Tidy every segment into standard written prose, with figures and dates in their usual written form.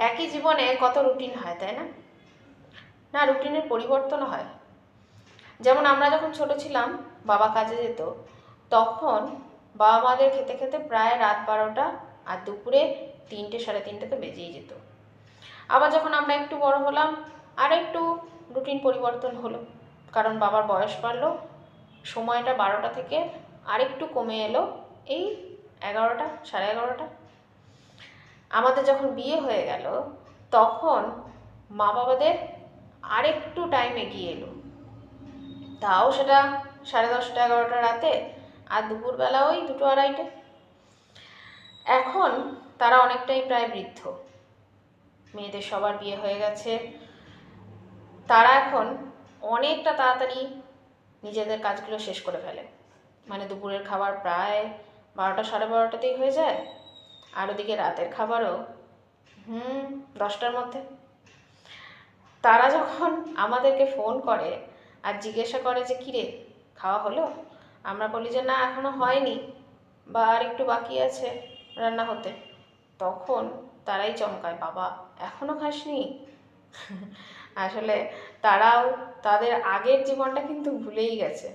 একই জীবনে কত রুটিন হয়, তাই না? না, রুটিনের পরিবর্তন হয়। যেমন আমরা যখন ছোট ছিলাম, বাবা কাজে যেত, তখন বাবা মাদের খেতে খেতে প্রায় রাত 12টা, আর দুপুরে 3টে সাড়ে 3টেতে বেজেই যেত। আবার যখন আমরা একটু বড় হলাম, আর একটু রুটিন পরিবর্তন হলো, কারণ বাবার বয়স বাড়লো, সময়টা 12টা থেকে আরেকটু কমে এলো এই 11টা, সাড়ে 11টা। আমাদের যখন বিয়ে হয়ে গেল, তখন মা বাবাদের আরেকটু টাইম এগিয়ে এলো, তাও সেটা 10:30, 11টা রাতে, আর দুপুরবেলা ওই 2টো, 2:30টে। এখন তারা অনেকটাই প্রায় বৃদ্ধ, মেয়েদের সবার বিয়ে হয়ে গেছে। তারা এখন অনেকটা তাড়াতাড়ি নিজেদের কাজগুলো শেষ করে ফেলে, মানে দুপুরের খাবার প্রায় 12টা, সাড়ে 12টাতেই হয়ে যায়, আর ওদিকে রাতের খাবারও 10টার মধ্যে। তারা যখন আমাদেরকে ফোন করে আর জিজ্ঞাসা করে যে কিরে খাওয়া হলো, আমরা বলি যে না এখনো হয়নি, বা আর একটু বাকি আছে রান্না হতে, তখন তারাই চমকায়, বাবা এখনো খাসনি? আসলে তারাও তাদের আগের জীবনটা কিন্তু ভুলেই গেছে।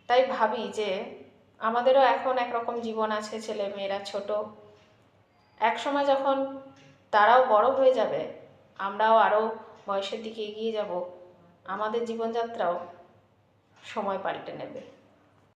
তাই ভাবি যে আমাদেরও এখন একরকম জীবন আছে, ছেলে মেয়েরা ছোট, এক সময় যখন তারাও বড় হয়ে যাবে, আমরাও আরও বয়সের দিকে এগিয়ে যাব, আমাদের জীবনযাত্রাও সময় পাল্টে নেবে।